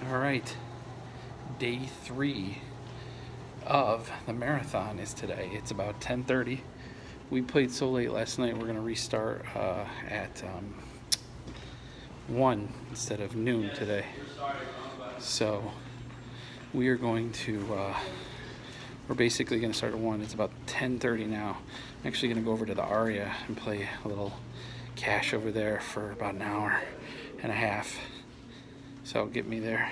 All right, day 3 of the marathon is today. It's about 10:30. We played so late last night. We're gonna restart at 1 instead of noon today. So we are going to. We're basically gonna start at 1. It's about 10:30 now. I'm actually gonna go over to the Aria and play a little cash over there for about an hour and a half. So it'll get me there.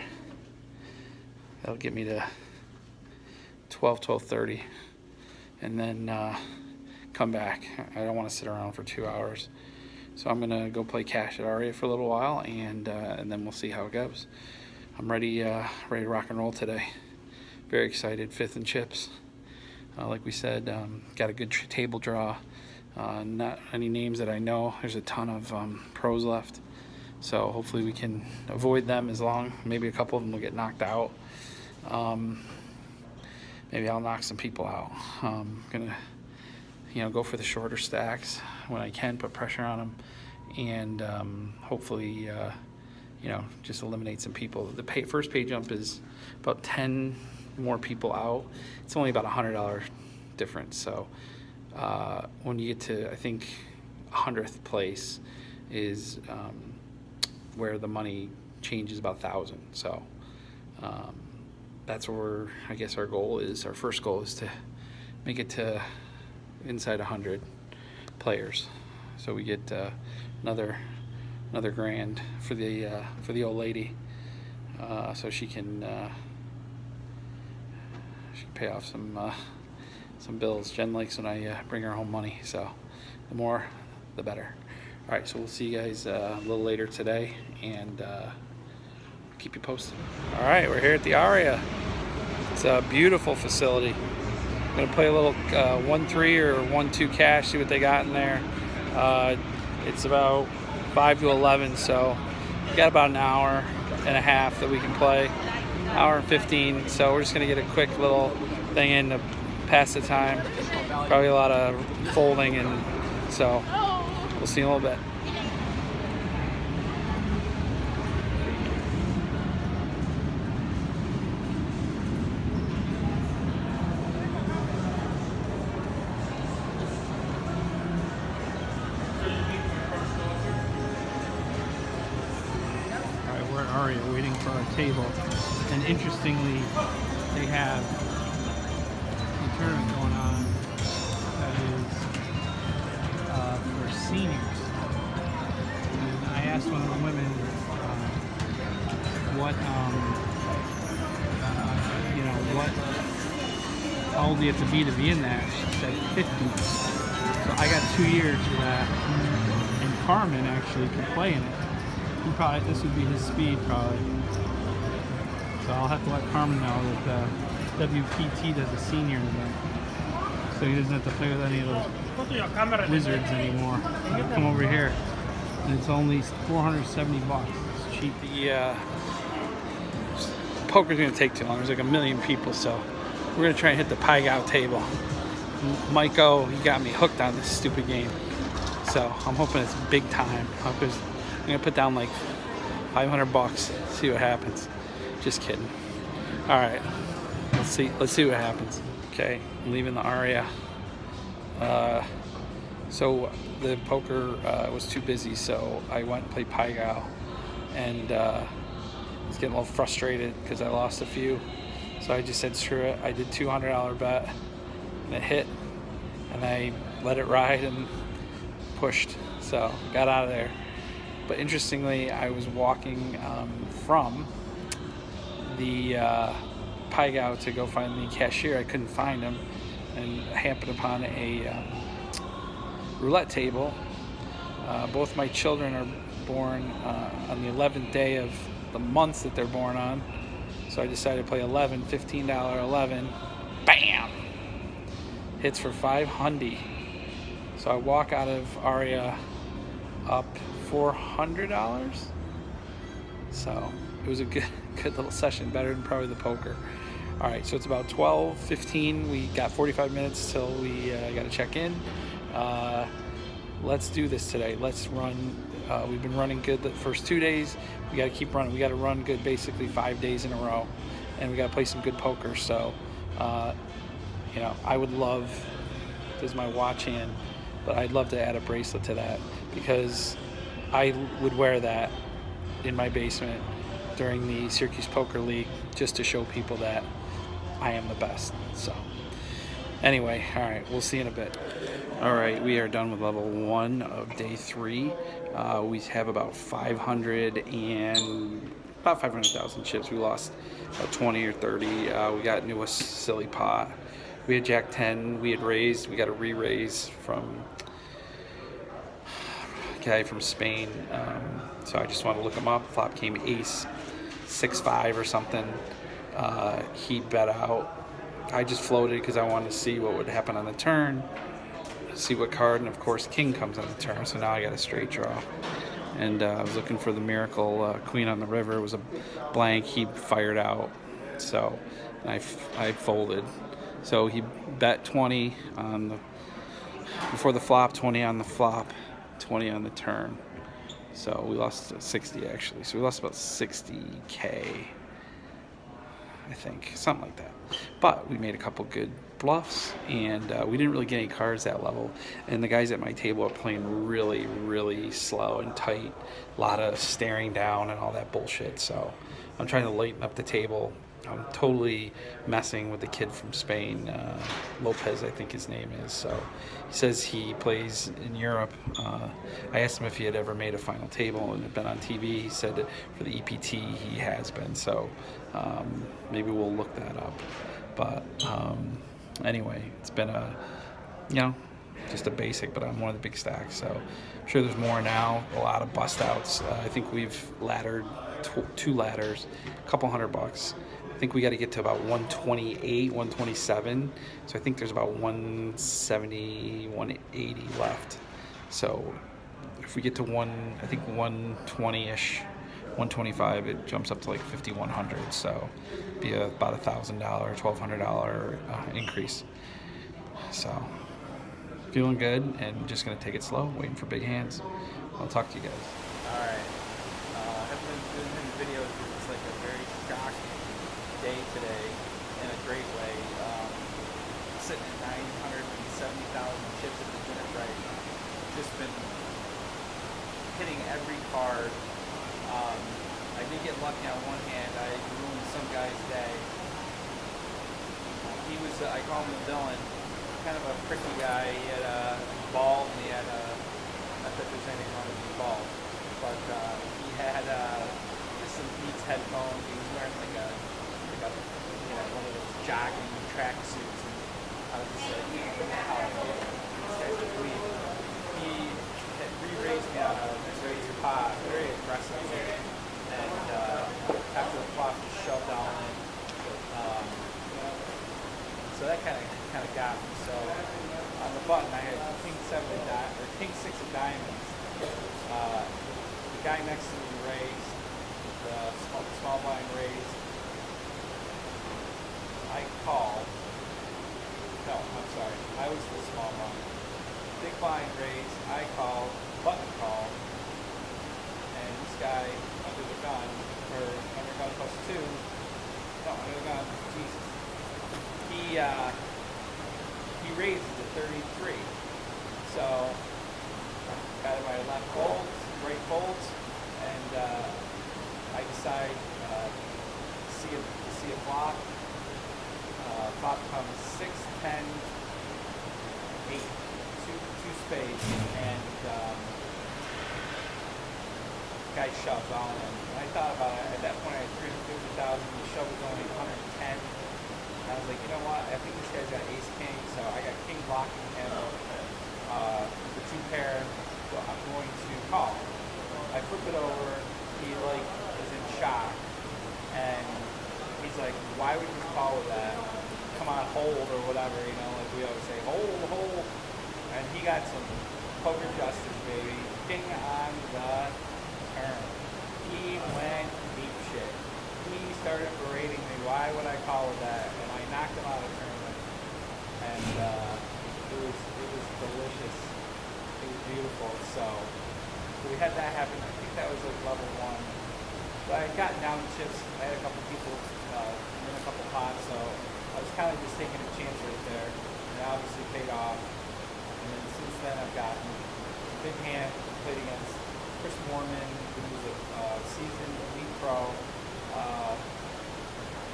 That'll get me to 12:30, and then come back. I don't want to sit around for 2 hours, so I'm gonna go play cash at Aria for a little while, and then we'll see how it goes. I'm ready to rock and roll today. Very excited. 5th and chips. Like we said, got a good table draw. Not any names that I know. There's a ton of pros left. So hopefully we can avoid them as long. Maybe a couple of them will get knocked out. Maybe I'll knock some people out. Gonna, go for the shorter stacks when I can, put pressure on them, and hopefully, just eliminate some people. The first pay jump is about 10 more people out. It's only about $100 difference. So when you get to, I think, 100th place is where the money changes about 1,000. So that's where I guess our goal is. Our first goal is to make it to inside 100 players, so we get another grand for the old lady, so she can pay off some bills. Jen likes when I bring her home money, so the more the better. All right, so we'll see you guys a little later today, and keep you posted. All right, we're here at the Aria. It's a beautiful facility. I'm gonna play a little 1-3 or 1-2 cash, see what they got in there. It's about 5 to 11, so we got about an hour and a half that we can play. Hour and 15, so we're just gonna get a quick little thing in to pass the time. Probably a lot of folding, and so we'll see you in a little bit. We're at Aria waiting for our table, and interestingly, they have a tournament going on that is for seniors. And I asked one of the women what how old do you have to be in that. She said 50. So I got 2 years for that, and Carmen actually can play in it. This would be his speed probably. So I'll have to let Carmen know that WPT does a senior event, so he doesn't have to play with any of those wizards anymore. He'll come over here, and it's only $470. It's cheap. The poker's gonna take too long. There's like 1 million people, so we're gonna try and hit the Pai Gow table. Mike-O, he got me hooked on this stupid game, so I'm hoping it's big time. I'm gonna put down like $500, see what happens. Just kidding. All right, let's see what happens. Okay, I'm leaving the Aria. So the poker was too busy, so I went and played Pai Gow, and I was getting a little frustrated because I lost a few. So I just said screw it. I did $200 bet, and it hit, and I let it ride and pushed. So got out of there. But interestingly, I was walking from the Pai Gow to go find the cashier. I couldn't find him, and I happened upon a roulette table. Both my children are born on the 11th day of the month that they're born on, so I decided to play 11, $15 11. Bam! Hits for $500. So I walk out of Aria up $400. So it was a good little session, better than probably the poker. All right, so it's about 12:15. We got 45 minutes till we got to check in. Let's do this today. Let's run We've been running good the first 2 days. We got to keep running. We got to run good basically 5 days in a row, and we got to play some good poker. So, I would love. This is my watch hand, but I'd love to add a bracelet to that because I would wear that in my basement during the Syracuse Poker League just to show people that I am the best. So anyway, all right, we'll see in a bit. All right, we are done with level 1 of day 3. We have about 500,000 chips. We lost about 20 or 30. We got into a silly pot. We had Jack 10. We had raised. We got a re-raise from a guy from Spain. So I just want to look him up. Flop came ace 6-5 or something. He bet out. I just floated because I wanted to see what would happen on the turn, see what card, and of course king comes on the turn. So now I got a straight draw. And I was looking for the miracle queen on the river. It was a blank. He fired out. So I folded. So he bet 20 on before the flop, 20 on the flop, 20 on the turn. So we lost 60 actually. So we lost about 60K, I think, something like that. But we made a couple good bluffs, and we didn't really get any cards that level. And the guys at my table are playing really, really slow and tight. A lot of staring down and all that bullshit. So I'm trying to lighten up the table. I'm totally messing with the kid from Spain, Lopez, I think his name is. So he says he plays in Europe. I asked him if he had ever made a final table and had been on TV. He said that for the EPT he has been. So maybe we'll look that up. But anyway, it's been just a basic, but I'm one of the big stacks. So I'm sure there's more now. A lot of bust outs. I think we've laddered 2 ladders, a couple $100. I think we got to get to about 128, 127. So I think there's about 170, 180 left. So if we get to 120-ish, 125, it jumps up to like 5,100. So it'd be about $1,000, $1,200 increase. So feeling good, and just gonna take it slow, waiting for big hands. I'll talk to you guys. All right. I haven't been doing any videos. It's like a very shocking day today in a great way. Sitting at 970,000 chips at the minute, right? Just been hitting every card. I did get lucky on one hand. I ruined some guy's day. He was, I call him the villain, kind of a pricky guy. He had a bald, and he had not that there's anything wrong with his bald, but he had just some Beats headphones. He was wearing like a one of those jogging track suits, and I was just like, how I feel. This guy's a dweeb. He had re-raised me on a raised pot, very aggressive, and after the flop, he shoved all in. So that kind of got me. So on the button, I had king 6 of diamonds. The guy next to me raised, the small blind raised. I called. No, I'm sorry. I was the small blind. Big blind raised. I called. Button called. And this guy under the gun, or under gun +2. No, under the gun. Jesus. He raised to 33. So got my left folds, right folds, and I decide to see a flop. Flop comes 6, 10, 8, two spades, and guy shoves all in. And I thought about it. At that point, I had 350,000. The shove was only 110. And I was like, you know what? I think this guy's got ace king, so I got king blocking him. The 2 pair, so I'm going to call. I flip it over. He is in shock, and he's like, why would you call with that? Come on, hold or whatever, like we always say, hold. And he got some poker justice, baby. King on the turn. He went deep shit. He started berating me. Why would I call with that? And I knocked him out of the tournament. And it was delicious. It was beautiful. So So we had that happen. I think that was like level 1. But I had gotten down chips. I had a couple people in a couple pots, so I was kind of just taking a chance right there. And it obviously paid off. And then since then, I've gotten a big hand. Played against Chris Moorman, who's a seasoned elite pro.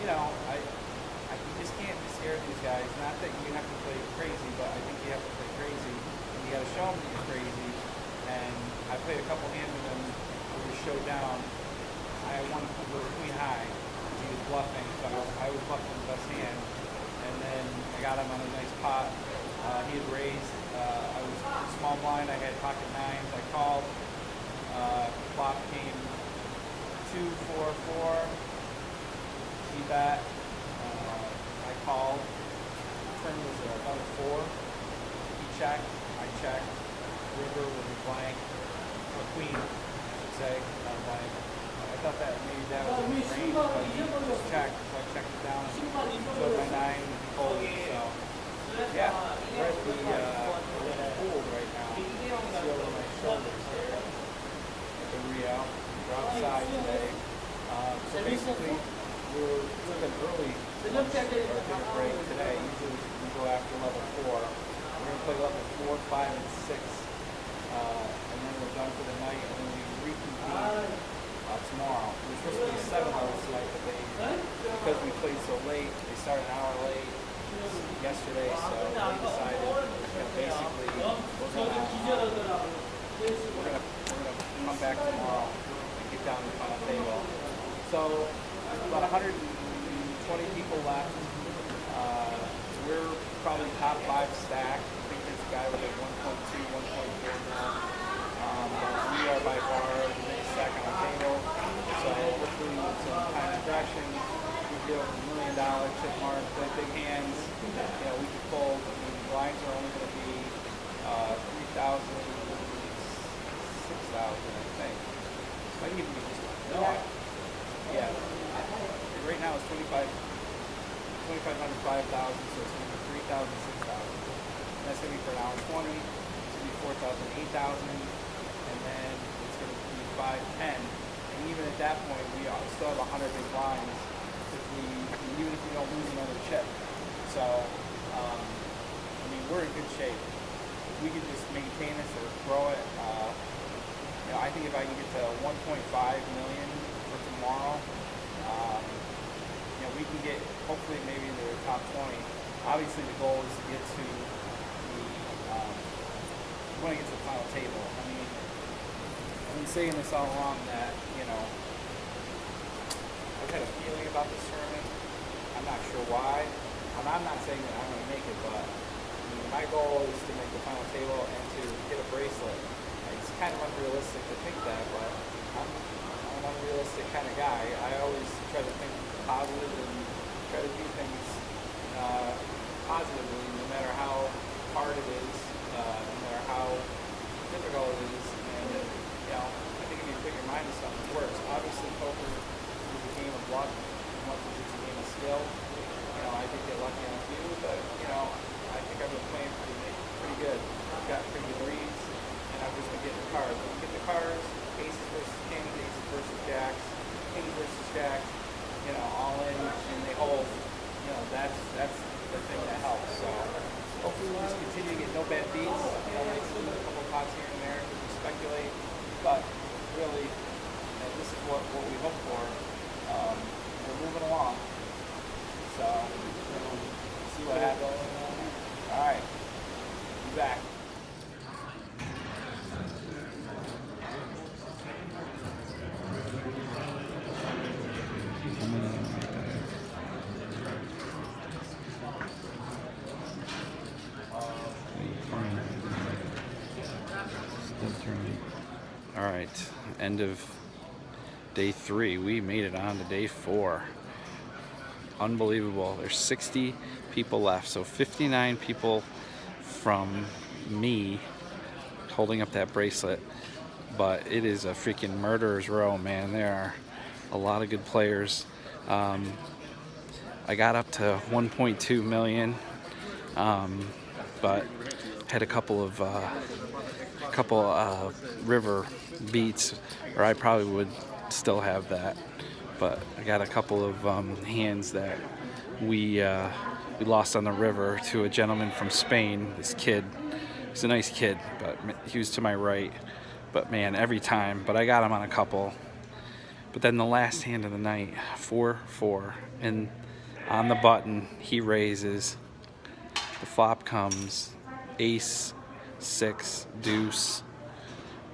You know, you just can't be scared of these guys. Not that you have to play crazy, but I think you have to play crazy. And you got to show them that you're crazy. And I played a couple hands with him where we showed down. I won with queen high because he was bluffing, so I was bluffing the best hand. And then I got him on a nice pot. He had raised. I was small blind. I had pocket nines. I called. Flop came 2, 4, 4. He bet. I called. Turn was another 4. He checked. I checked. River was a blank. A queen, I should say, not a blank. I thought that maybe that was in range, but he just checked. So I checked it down and showed my 9 and he folded. So yeah, we're at the pool right now. You see over my shoulders here at the Rio. We're outside today. So basically, we're looking early lunch or dinner break today. Usually we go after level 4. We're going to play level 4, 5, and 6. And then we're done for the night, and then we reconvene tomorrow. We're supposed to be 7 hours tonight, but because we played so late, they started an hour late yesterday, so they decided basically we're gonna come back tomorrow and get down to the final table. So about 120 people left. We're probably top 5 stack. I think there's a guy with a 1.2, 1.4 now. But we are by far the biggest stack on the table. So hopefully with some kind of direction, we get over $1 million chip mark, play big hands. You know, we can fold. I mean, the blinds are only going to be 3,000, 6,000, I think. Might even be just more. Yeah. Right now it's 2,500, 5,000, so it's going to be 3,000, 6,000. That's going to be for an hour 20. It's going to be 4,000, 8,000, and then it's going to be 5, 10. And even at that point, we still have 100 big blinds, even if we don't lose another chip. So, I mean, we're in good shape. If we could just maintain this or grow it, you know, I think if I can get to 1.5 million for tomorrow, you know, we can get hopefully maybe into the top 20. Obviously, the goal is to get to the, we want to get to the final table. I mean, I've been saying this all along that, you know, I've had a feeling about this tournament. I'm not sure why. I'm not saying that I'm going to make it, but I mean, my goal is to make the final table and to get a bracelet. It's kind of unrealistic to think that, but I'm an unrealistic kind of guy. I always try to think positive and try to do things positively, no matter how hard it is, no matter how difficult it is. And you know, I think if you put your mind to something, it works. Obviously, poker is a game of luck as much as it's a game of skill. You know, I did get lucky on a few, but you know, I think I've been playing pretty good. I've got pretty good reads, and I've just been getting the cards. When you get the cards, aces versus kings, aces versus jacks, kings versus jacks, you know, all in, and they hold. You know, that's the thing that helps. So hopefully we'll just continue to get no bad beats. You know, like a couple pots here and there, we speculate, but really, you know, this is what we hope for. We're moving along. So, we'll see what happens. All right, be back. All right, end of day 3. We made it on to day 4. Unbelievable. There's 60 people left, so 59 people from me holding up that bracelet. But it is a freaking murderer's row, man. There are a lot of good players. I got up to 1.2 million, but had a couple river beats, or I probably would still have that. But I got a couple of hands that we lost on the river to a gentleman from Spain. This kid, he's a nice kid, but he was to my right. But man, every time. But I got him on a couple. But then the last hand of the night, 4-4, and on the button he raises. The flop comes, ace, 6, deuce,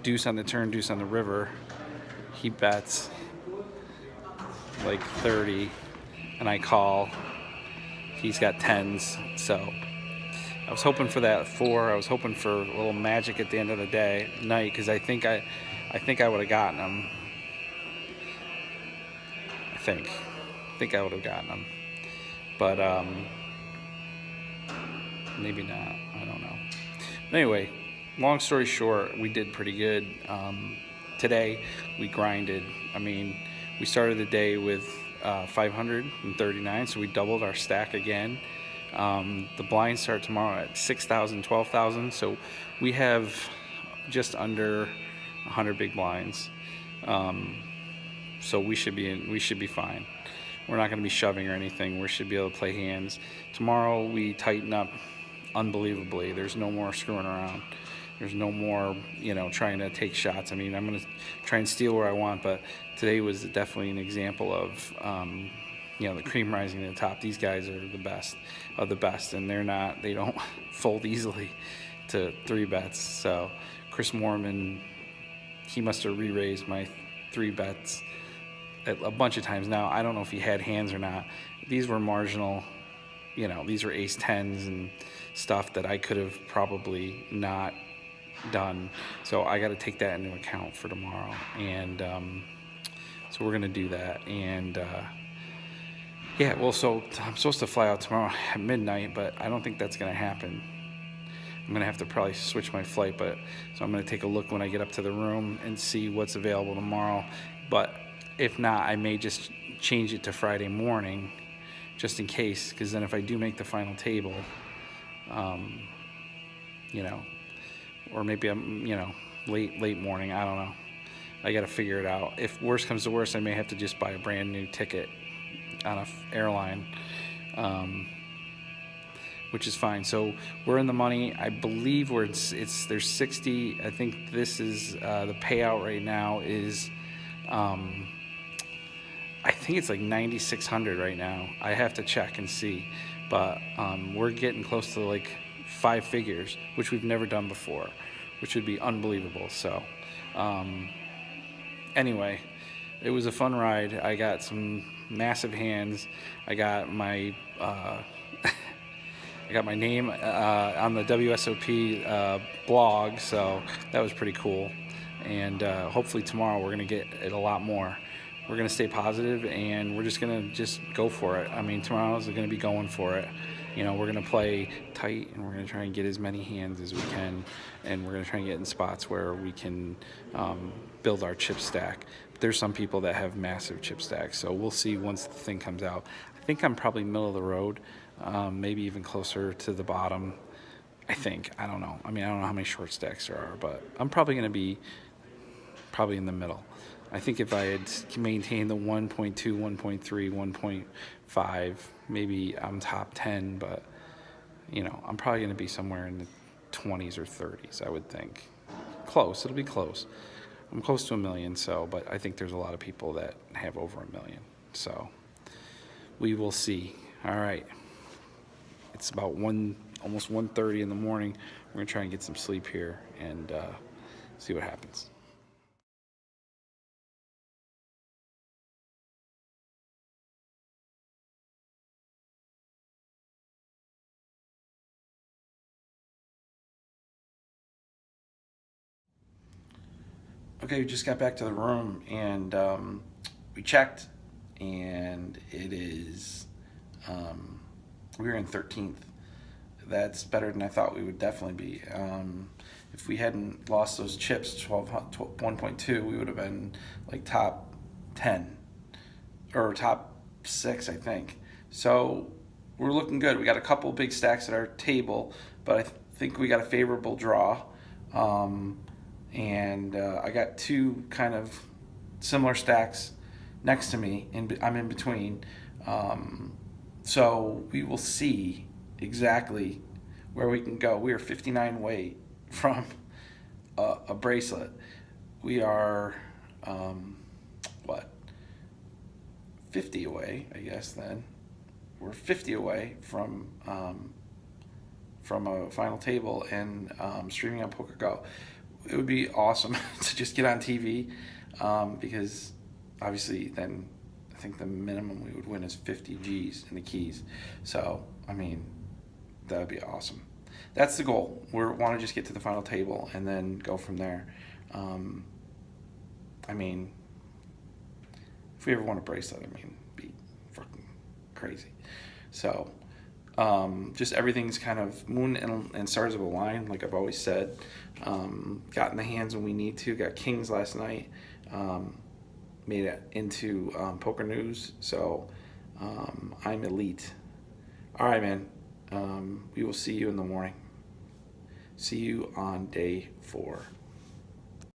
deuce on the turn, deuce on the river. He bets like 30, and I call. He's got 10s, so I was hoping for that 4. I was hoping for a little magic at the end of the night, because I think I would have gotten him. I think I would have gotten him, but maybe not. I don't know. But anyway, long story short, we did pretty good. Today we grinded. I mean, we started the day with 539, so we doubled our stack again. The blinds start tomorrow at 6,000, 12,000, so we have just under 100 big blinds. So we should be fine. We're not going to be shoving or anything. We should be able to play hands. Tomorrow we tighten up unbelievably. There's no more screwing around. There's no more, trying to take shots. I mean, I'm going to try and steal where I want, but today was definitely an example of, the cream rising to the top. These guys are the best of the best, and they don't fold easily to 3 bets. So Chris Moorman, he must have re-raised my 3 bets a bunch of times. Now, I don't know if he had hands or not. These were marginal, these were ace 10s and stuff that I could have probably not done. So I got to take that into account for tomorrow. And so we're going to do that. And so I'm supposed to fly out tomorrow at midnight, but I don't think that's going to happen. I'm going to have to probably switch my flight, so I'm going to take a look when I get up to the room and see what's available tomorrow. But if not, I may just change it to Friday morning, just in case, because then if I do make the final table, or maybe I'm, late morning, I don't know. I got to figure it out. If worse comes to worse, I may have to just buy a brand new ticket on an airline, which is fine. So we're in the money. I believe there's 60. I think this is the payout right now is, I think it's like 9,600 right now. I have to check and see, but we're getting close to like 5 figures, which we've never done before, which would be unbelievable. So anyway, it was a fun ride. I got some massive hands. I got my name on the Wsop blog, so that was pretty cool. And hopefully tomorrow we're going to get it a lot more. We're going to stay positive, and we're just going to go for it. I mean, tomorrow's going to be going for it. We're going to play tight, and we're going to try and get as many hands as we can, and we're going to try and get in spots where we can build our chip stack. But there's some people that have massive chip stacks, so we'll see once the thing comes out. I think I'm probably middle of the road, maybe even closer to the bottom. I think. I don't know. I mean, I don't know how many short stacks there are, but I'm probably going to be in the middle. I think if I had maintained the 1.2, 1.3, 1.5, maybe I'm top 10, but, I'm probably going to be somewhere in the 20s or 30s, I would think. Close. It'll be close. I'm close to 1 million, but I think there's a lot of people that have over 1 million. So we will see. All right. It's about almost 1:30 in the morning. We're going to try and get some sleep here and see what happens. Okay, we just got back to the room, and we checked, and it is, we were in 13th. That's better than I thought we would definitely be. If we hadn't lost those chips, 1.2, we would have been like top 10, or top 6, I think. So we're looking good. We got a couple big stacks at our table, but I think we got a favorable draw. and I got two kind of similar stacks next to me, and I'm in between. So we will see exactly where we can go. We are 59 away from a bracelet. We are what 50 away, I guess. Then we're 50 away from a final table and streaming on Poker Go. It would be awesome to just get on TV, because obviously then I think the minimum we would win is 50 G's in the keys. So I mean, that would be awesome. That's the goal. We want to just get to the final table and then go from there. I mean, if we ever won a bracelet, I mean, it'd be fucking crazy. So just everything's kind of moon and stars have aligned, like I've always said. Got in the hands when we need to. Got kings last night. Made it into Poker News. So I'm elite. All right, man. We will see you in the morning. See you on day 4.